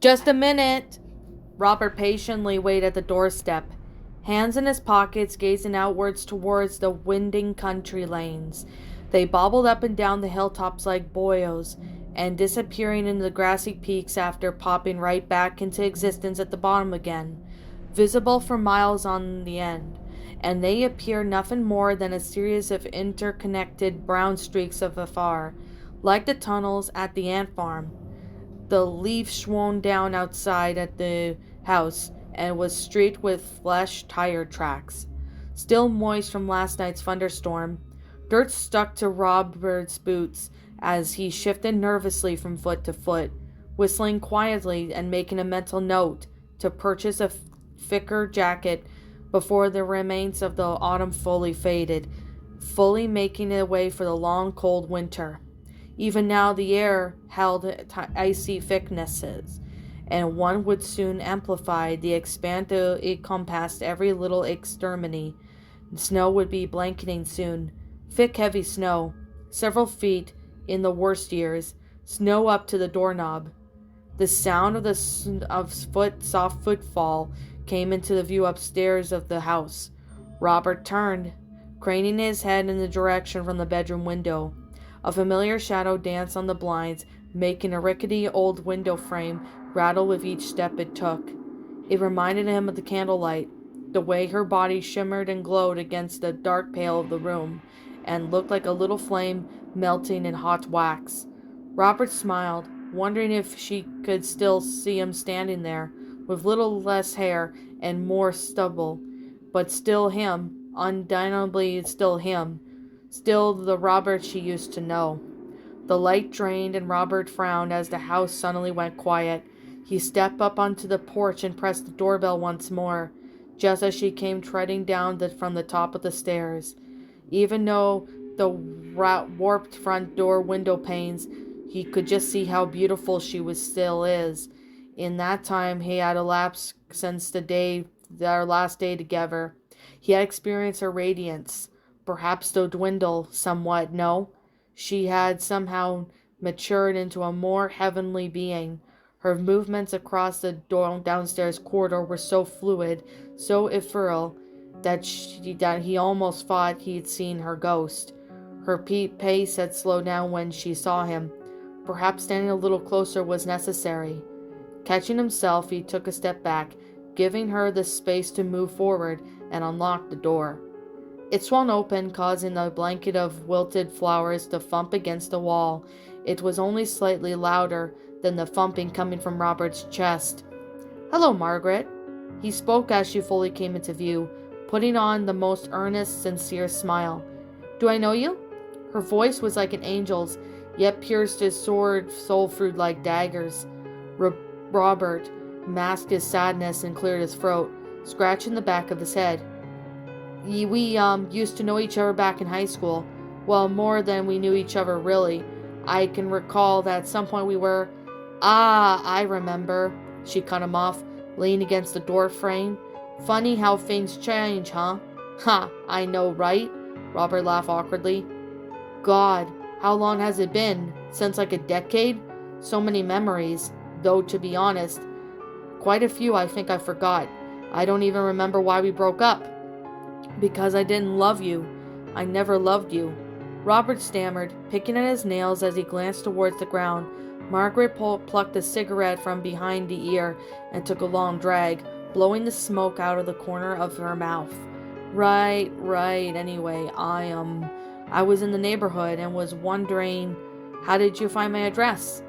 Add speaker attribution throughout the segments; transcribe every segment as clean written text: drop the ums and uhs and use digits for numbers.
Speaker 1: Just a minute. Robert patiently waited at the doorstep, hands in his pockets, gazing outwards towards the winding country lanes. They bobbled up and down the hilltops like boyos, and disappearing into the grassy peaks after popping right back into existence at the bottom again, visible for miles on the end, and they appeared nothing more than a series of interconnected brown streaks of afar, like the tunnels at the ant farm. The leaf swung down outside at the house and was streaked with flesh tire tracks, still moist from last night's thunderstorm. Dirt stuck to Robert's boots as he shifted nervously from foot to foot, whistling quietly and making a mental note to purchase a thicker jacket before the remains of the autumn fully faded, fully making it away for the long cold winter. Even now the air held icy thicknesses, and one would soon amplify the expanse it encompassed every little extremity. Snow would be blanketing soon, thick heavy snow, several feet in the worst years, snow up to the doorknob. The sound of soft footfall came into the view upstairs of the house. Robert turned, craning his head in the direction from the bedroom window. A familiar shadow danced on the blinds, making a rickety old window frame rattle with each step it took. It reminded him of the candlelight, the way her body shimmered and glowed against the dark pale of the room, and looked like a little flame melting in hot wax. Robert smiled, wondering if she could still see him standing there, with little less hair and more stubble, but still him, undeniably still him. Still the Robert she used to know. The light drained and Robert frowned as the house suddenly went quiet. He stepped up onto the porch and pressed the doorbell once more, just as she came treading down from the top of the stairs. Even though the warped front door window panes, he could just see how beautiful she still is. In that time he had elapsed since their last day together. He had experienced her radiance. Perhaps though dwindle somewhat, no. She had somehow matured into a more heavenly being. Her movements across the downstairs corridor were so fluid, so ethereal, that he almost thought he had seen her ghost. Her pace had slowed down when she saw him. Perhaps standing a little closer was necessary. Catching himself, he took a step back, giving her the space to move forward, and unlocked the door. It swung open, causing a blanket of wilted flowers to thump against the wall. It was only slightly louder than the thumping coming from Robert's chest. "Hello, Margaret." He spoke as she fully came into view, putting on the most earnest, sincere smile. "Do I know you?" Her voice was like an angel's, yet pierced his soul through like daggers. Robert masked his sadness and cleared his throat, scratching the back of his head. We used to know each other back in high school. Well, more than we knew each other, really. I can recall that at some point we were... Ah, I remember." She cut him off, leaning against the door frame. "Funny how things change, huh?" "Ha, I know, right?" Robert laughed awkwardly. "God, how long has it been? Since like a decade? So many memories. Though, to be honest, quite a few I think I forgot. I don't even remember why we broke up. Because I didn't love you. I never loved you." Robert stammered, picking at his nails as he glanced towards the ground. Margaret plucked a cigarette from behind the ear and took a long drag, blowing the smoke out of the corner of her mouth. Right. Anyway, I was in the neighborhood and was wondering, how did you find my address?"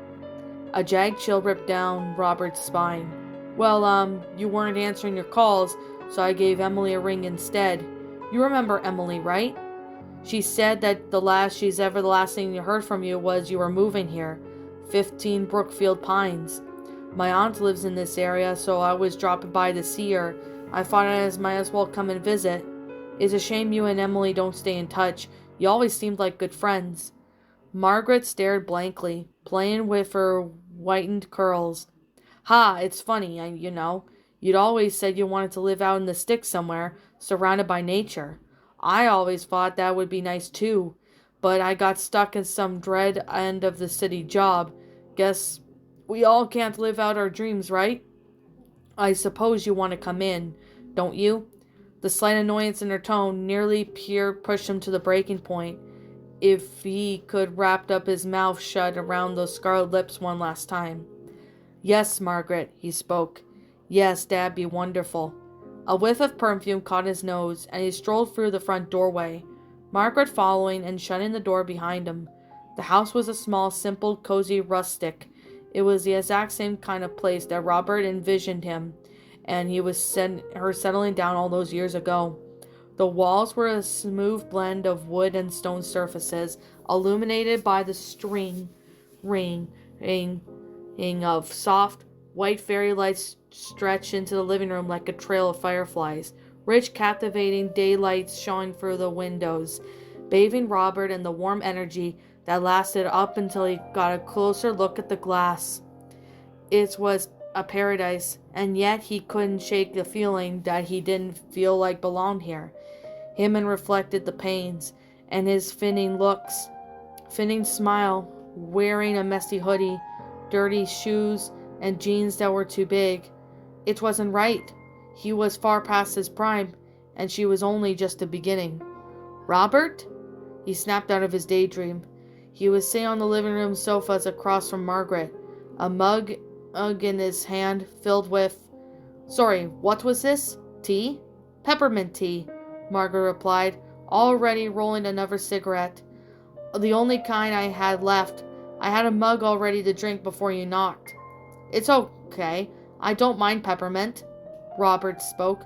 Speaker 1: A jagged chill ripped down Robert's spine. "Well, you weren't answering your calls, so I gave Emily a ring instead. You remember Emily, right? She said that the last thing you heard from you was you were moving here. 15 Brookfield Pines. My aunt lives in this area, so I was dropping by to see her. I thought I might as well come and visit. It's a shame you and Emily don't stay in touch. You always seemed like good friends." Margaret stared blankly, playing with her whitened curls. "Ha, it's funny, You'd always said you wanted to live out in the sticks somewhere, surrounded by nature. I always thought that would be nice too, but I got stuck in some dread end of the city job. Guess We all can't live out our dreams, right? I suppose you want to come in, don't you? The slight annoyance in her tone nearly pushed him to the breaking point. If he could wrap up his mouth shut around those scarlet lips one last time. Yes, Margaret, he spoke. Yes, that'd be wonderful. A whiff of perfume caught his nose, and he strolled through the front doorway, Margaret following and shutting the door behind him. The house was a small, simple, cozy rustic. It was the exact same kind of place that Robert envisioned him, and he was her settling down all those years ago. The walls were a smooth blend of wood and stone surfaces, illuminated by the ring of soft, white fairy lights stretched into the living room like a trail of fireflies. Rich, captivating daylight shone through the windows, bathing Robert in the warm energy that lasted up until he got a closer look at the glass. It was a paradise, and yet he couldn't shake the feeling that he didn't feel like belonged here. Hymen reflected the pains, and his finning smile, wearing a messy hoodie, dirty shoes, and jeans that were too big. It wasn't right. He was far past his prime, and she was only just the beginning. Robert? He snapped out of his daydream. He was sitting on the living room sofas across from Margaret, a mug in his hand filled with... Sorry, what was this? Tea? Peppermint tea, Margaret replied, already rolling another cigarette. The only kind I had left. I had a mug all ready to drink before you knocked. It's okay. I don't mind peppermint, Robert spoke.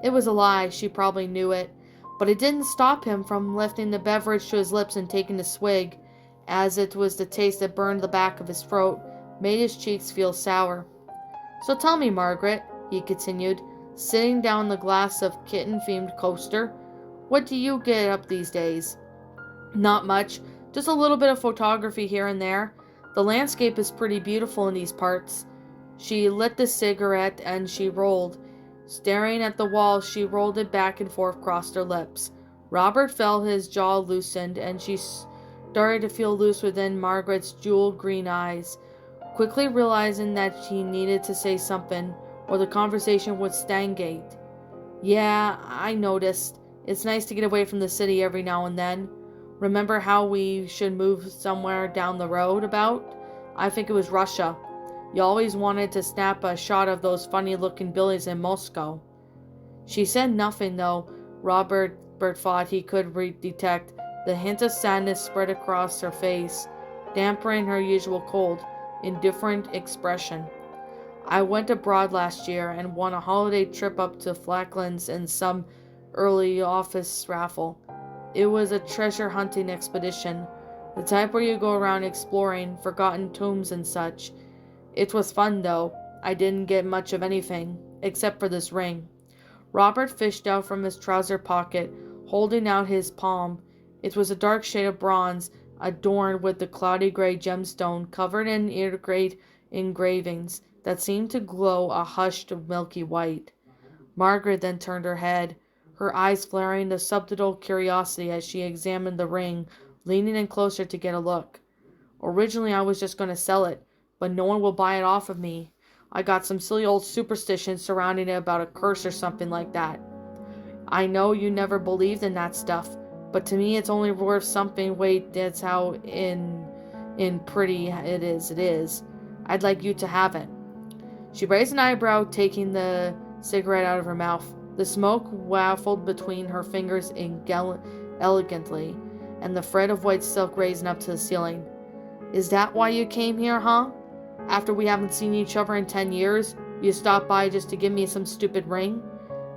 Speaker 1: It was a lie. She probably knew it. But it didn't stop him from lifting the beverage to his lips and taking a swig, as it was the taste that burned the back of his throat, made his cheeks feel sour. So tell me, Margaret, he continued, sitting down the glass of kitten-themed coaster, what do you get up these days? Not much. Just a little bit of photography here and there. The landscape is pretty beautiful in these parts. She lit the cigarette and she rolled. Staring at the wall, she rolled it back and forth across her lips. Robert felt his jaw loosened, and she started to feel loose within Margaret's jewel green eyes. Quickly realizing that she needed to say something, or the conversation would stagnate. Yeah, I noticed. It's nice to get away from the city every now and then. Remember how we should move somewhere down the road about? I think it was Russia. You always wanted to snap a shot of those funny-looking billies in Moscow. She said nothing, though. Robert thought he could detect the hint of sadness spread across her face, dampening her usual cold, indifferent expression. I went abroad last year and won a holiday trip up to Falklands in some early office raffle. It was a treasure-hunting expedition, the type where you go around exploring forgotten tombs and such. It was fun, though. I didn't get much of anything, except for this ring. Robert fished out from his trouser pocket, holding out his palm. It was a dark shade of bronze, adorned with the cloudy gray gemstone, covered in intricate engravings that seemed to glow a hushed milky white. Margaret then turned her head, her eyes flaring with subtle curiosity as she examined the ring, leaning in closer to get a look. Originally, I was just going to sell it, but no one will buy it off of me. I got some silly old superstition surrounding it about a curse or something like that. I know you never believed in that stuff, but to me it's only worth something. Wait, that's how in pretty it is. I'd like you to have it. She raised an eyebrow, taking the cigarette out of her mouth. The smoke waffled between her fingers elegantly, and the thread of white silk raising up to the ceiling. Is that why you came here, huh? After we haven't seen each other in 10 years, you stopped by just to give me some stupid ring?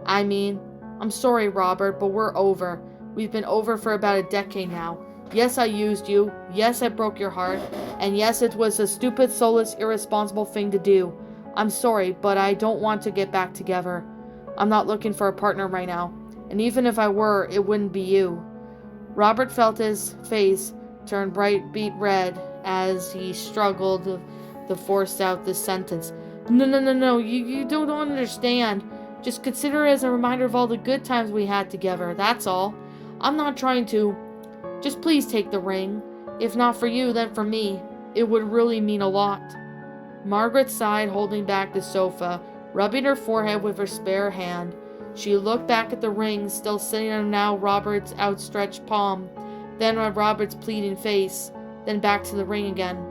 Speaker 1: I mean, I'm sorry, Robert, but we're over. We've been over for about a decade now. Yes, I used you. Yes, I broke your heart. And yes, it was a stupid, soulless, irresponsible thing to do. I'm sorry, but I don't want to get back together. I'm not looking for a partner right now. And even if I were, it wouldn't be you. Robert felt his face turn bright beet red as he struggled to force out this sentence. No, you don't understand. Just consider it as a reminder of all the good times we had together, that's all. I'm not trying to. Just please take the ring. If not for you, then for me. It would really mean a lot. Margaret sighed, holding back the sofa, rubbing her forehead with her spare hand. She looked back at the ring, still sitting on now Robert's outstretched palm, then on Robert's pleading face, then back to the ring again.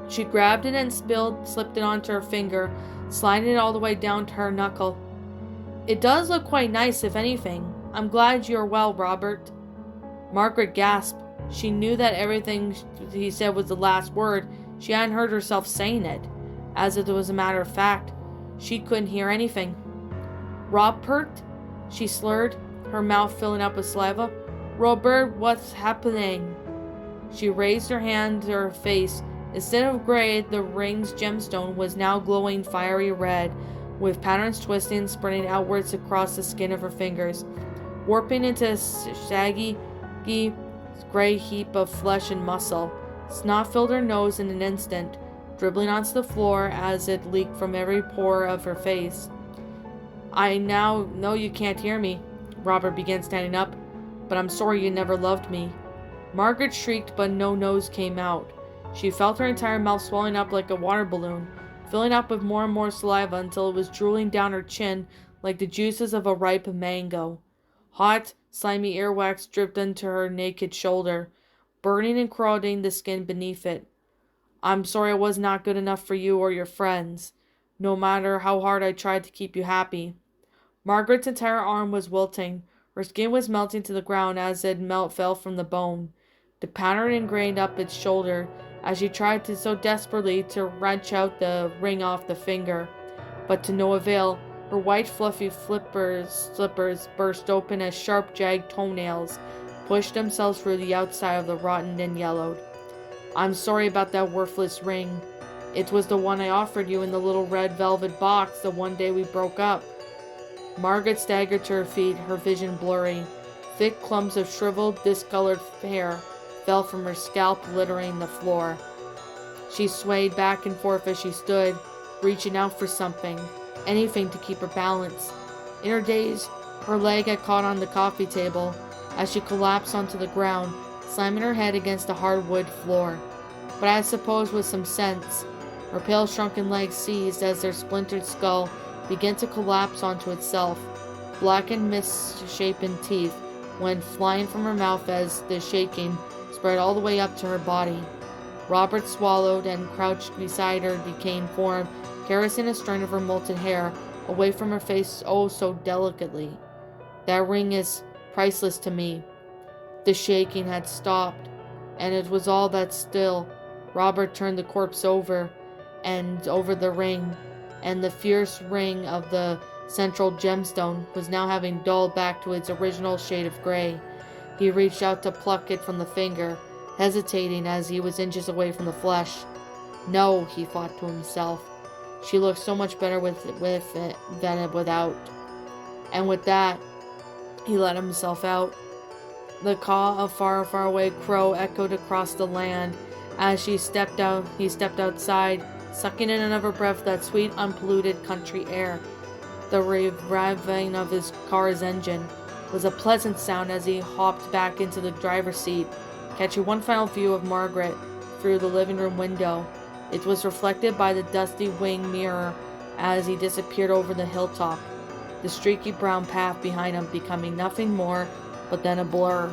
Speaker 1: She grabbed it and slipped it onto her finger, sliding it all the way down to her knuckle. "It does look quite nice, if anything. I'm glad you are well, Robert." Margaret gasped. She knew that everything he said was the last word. She hadn't heard herself saying it. As if it was a matter of fact, she couldn't hear anything. "Robert?" she slurred, her mouth filling up with saliva. "Robert, what's happening?" She raised her hand to her face. Instead of gray, the ring's gemstone was now glowing fiery red, with patterns twisting and spreading outwards across the skin of her fingers, warping into a saggy, gray heap of flesh and muscle. Snot filled her nose in an instant, dribbling onto the floor as it leaked from every pore of her face. "I now know you can't hear me," Robert began, standing up, "but I'm sorry you never loved me." Margaret shrieked, but no nose came out. She felt her entire mouth swelling up like a water balloon, filling up with more and more saliva until it was drooling down her chin like the juices of a ripe mango. Hot, slimy earwax dripped into her naked shoulder, burning and corroding the skin beneath it. "I'm sorry I was not good enough for you or your friends, no matter how hard I tried to keep you happy." Margaret's entire arm was wilting. Her skin was melting to the ground as it fell from the bone. The pattern ingrained up its shoulder as she tried so desperately to wrench out the ring off the finger, but to no avail. Her white fluffy slippers burst open as sharp jagged toenails pushed themselves through the outside of the rotten and yellowed. "I'm sorry about that worthless ring. It was the one I offered you in the little red velvet box the one day we broke up." Margaret staggered to her feet, her vision blurry. Thick clumps of shriveled, discolored hair fell from her scalp, littering the floor. She swayed back and forth as she stood, reaching out for something, anything to keep her balance. In her daze, her leg had caught on the coffee table as she collapsed onto the ground, slamming her head against the hardwood floor. But I suppose with some sense, her pale shrunken legs seized as their splintered skull began to collapse onto itself. Blackened misshapen teeth went flying from her mouth as the shaking spread all the way up to her body. Robert swallowed and crouched beside her, decaying form, caressing a strand of her molted hair away from her face oh so delicately. "That ring is priceless to me." The shaking had stopped, and it was all that still. Robert turned the corpse over and over the ring, and the fierce ring of the central gemstone was now having dulled back to its original shade of gray. He reached out to pluck it from the finger, hesitating as he was inches away from the flesh. "No," he thought to himself. "She looks so much better with it than without." And with that, he let himself out. The caw of far, far away crow echoed across the land as he stepped outside, sucking in another breath of that sweet, unpolluted country air. The revving of his car's engine was a pleasant sound as he hopped back into the driver's seat, catching one final view of Margaret through the living room window. It was reflected by the dusty wing mirror as he disappeared over the hilltop, the streaky brown path behind him becoming nothing more but then a blur.